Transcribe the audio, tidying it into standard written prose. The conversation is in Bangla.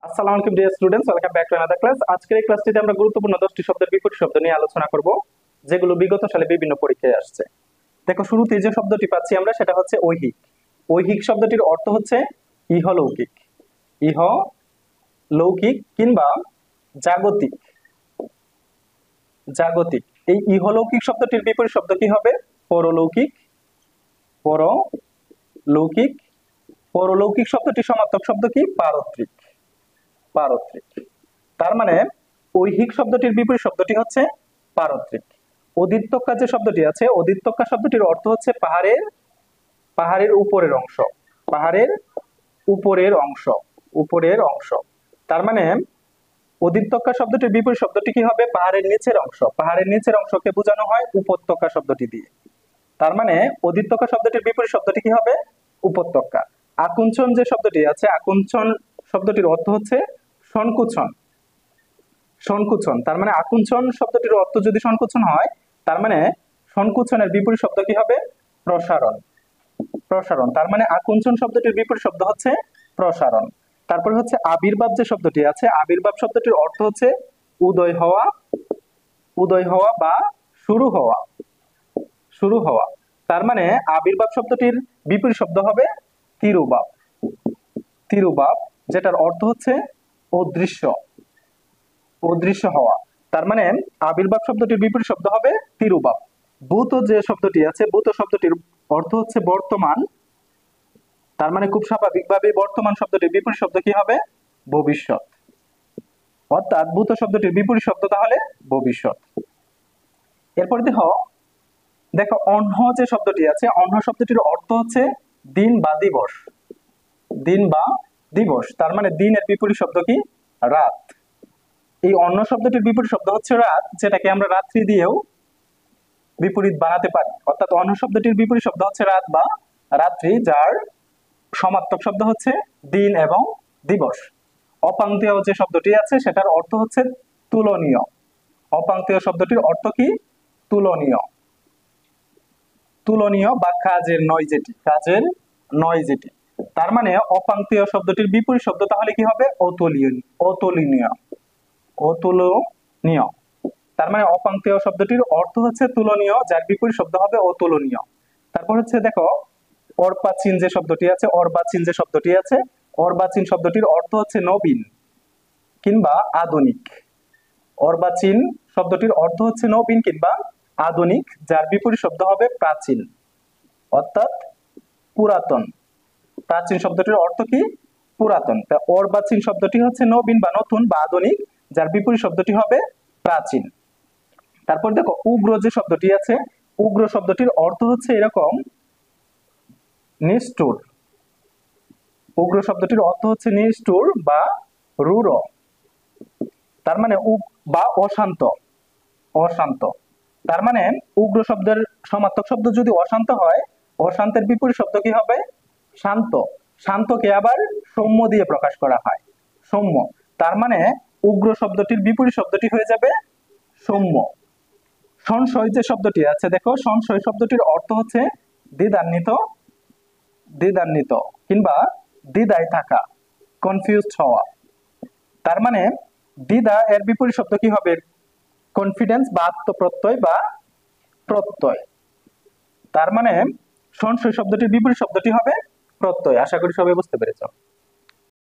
আসসালামু আলাইকুম dear students, welcome back to another class. আজকের এই ক্লাসটিতে আমরা গুরুত্বপূর্ণ 10টি শব্দের বিপরীত শব্দ নিয়ে আলোচনা করব, যেগুলো বিগত সালে বিভিন্ন পরীক্ষায় আসছে। দেখো, শুরুতে যে শব্দটি পাচ্ছি আমরা সেটা হচ্ছে ঐহিক। ঐহিক শব্দটির অর্থ হচ্ছে ইহলৌকিক। ইহলৌকিক কিংবা জাগতিক। জাগতিক। এই ইহলৌকিক শব্দটির বিপরীত শব্দ কি হবে? পরলৌকিক। পরলৌকিক। পরলৌকিক শব্দটি সমার্থক শব্দ কি? পারত্রিক। পারত্রিক। তার মানে ঐহিক শব্দটির বিপরীত শব্দটি হচ্ছে পারত্রিক। অদিত্যক্কা যে শব্দটি আছে, অদিত্যক্কা শব্দটির অর্থ হচ্ছে পাহাড়ের পাহাড়ের উপরের অংশ। পাহাড়ের উপরের অংশ। উপরের অংশ। তার মানে অদিত্যক্কা শব্দটির বিপরীত শব্দটি কি হবে? পাহাড়ের নিচের অংশ। পাহাড়ের নিচের অংশকে বোঝানো হয় উপত্যকা শব্দটি দিয়ে। তার মানে অদিত্যক্কা শব্দটির বিপরীত শব্দটি কি হবে? উপত্যকা। আকুঞ্চন যে শব্দটি আছে, আকুঞ্চন শব্দটির অর্থ হচ্ছে সংকুচন। সংকুচন। তার মানে আকুঞ্চন শব্দটির অর্থ যদি সংকুচন হয়, তার মানে সংকুচনের বিপরীত শব্দ কি হবে? প্রসারণ। প্রসারণ। তার মানে আকুঞ্চন শব্দটির বিপরীত শব্দ হচ্ছে প্রসারণ। তারপরে হচ্ছে আবির্ভাব যে শব্দটি আছে, আবির্ভাব শব্দটির অর্থ হচ্ছে উদয় হওয়া। উদয় হওয়া বা শুরু হওয়া। শুরু হওয়া। তার মানে আবির্ভাব শব্দটির বিপরীত শব্দ হবে তিরুভাব। তিরুভাব, যেটার অর্থ হচ্ছে অদৃশ্য। অদৃশ্য হওয়া। তার মানে আবির্ভাব শব্দটির বিপরীত শব্দ হবে তিরুভাব। ভূত যে শব্দটি আছে, ভূত শব্দটির অর্থ হচ্ছে বর্তমান। তার মানে খুব স্বাভাবিকভাবে বর্তমান শব্দটির বিপরীত শব্দ কি হবে? ভবিষ্যৎ। অর্থাৎ ভূত শব্দটির বিপরীত শব্দ তাহলে ভবিষ্যৎ। এরপর দেখো অহ্ন যে শব্দটি আছে, অহ্ন শব্দটির অর্থ হচ্ছে দিন বা দিবস। দিন বা দিবস। তার মানে দিনের বিপরীত শব্দ কি? রাত। এই অন্য শব্দটির বিপরীত শব্দ হচ্ছে রাত, যেটাকে আমরা রাত্রি দিয়েও বিপরীত বানাতে পারি। অর্থাৎ অন্য শব্দটির বিপরীত শব্দ হচ্ছে রাত বা রাত্রি, যার সমার্থক শব্দ হচ্ছে দিন এবং দিবস। অপাঙ্ক্তেয় যে শব্দটি আছে সেটার অর্থ হচ্ছে তুলনীয়। অপাঙ্ক্তেয় শব্দটির অর্থ কি? তুলনীয়। তুলনীয় বা কাজের নয় যেটি। কাজের নয় যেটি। তার মানে অপাঙ্ক্তেয় শব্দটির বিপরীত শব্দ তাহলে কি হবে? অতুলনীয়। অতুলনীয়। অতুলনীয়। তার মানে অপাঙ্ক্তেয় শব্দটির অর্থ হচ্ছে তুলনীয়, যার বিপরীত শব্দ হবে অতুলনীয়। তারপর হচ্ছে দেখো অর্বাচীন যে শব্দটি আছে, অর্বাচীন যে শব্দটি আছে, অর্বাচীন শব্দটির অর্থ হচ্ছে নবীন কিংবা আধুনিক। অর্বাচীন শব্দটির অর্থ হচ্ছে নবীন কিংবা আধুনিক, যার বিপরীত শব্দ হবে প্রাচীন, অর্থাৎ পুরাতন। প্রাচীন শব্দটির অর্থ কি? পুরাতন। তা অর্বাচীন শব্দটি হচ্ছে নবীন বা নতুন বা আধুনিক, যার বিপরীত শব্দটি হবে প্রাচীন। তারপর দেখো উগ্র যে শব্দটি আছে, উগ্র শব্দটির অর্থ হচ্ছে এরকম নিষ্ঠুর। উগ্র শব্দটির অর্থ হচ্ছে নিষ্ঠুর বা রূঢ়। তার মানে বা অশান্ত। অশান্ত। তার মানে উগ্র শব্দের সমার্থক শব্দ যদি অশান্ত হয়, অশান্তের বিপরীত শব্দ কি হবে? শান্ত। শান্তকে আবার সৌম্য দিয়ে প্রকাশ করা হয়, সৌম্য। তার মানে উগ্র শব্দটির বিপরীত শব্দটি হয়ে যাবে সৌম্য। সংশয় যে শব্দটি আছে, দেখো সংশয় শব্দটির অর্থ হচ্ছে দ্বিধান্বিত। দ্বিধান্বিত কিংবা দ্বিধায় থাকা, কনফিউজড হওয়া। তার মানে দ্বিধা এর বিপরীত শব্দ কি হবে? কনফিডেন্স বা আত্মপ্রত্যয় বা প্রত্যয়। তার মানে সংশয় শব্দটির বিপরীত শব্দটি হবে প্রত্যয়। আশা করি সবাই বুঝতে পেরেছ।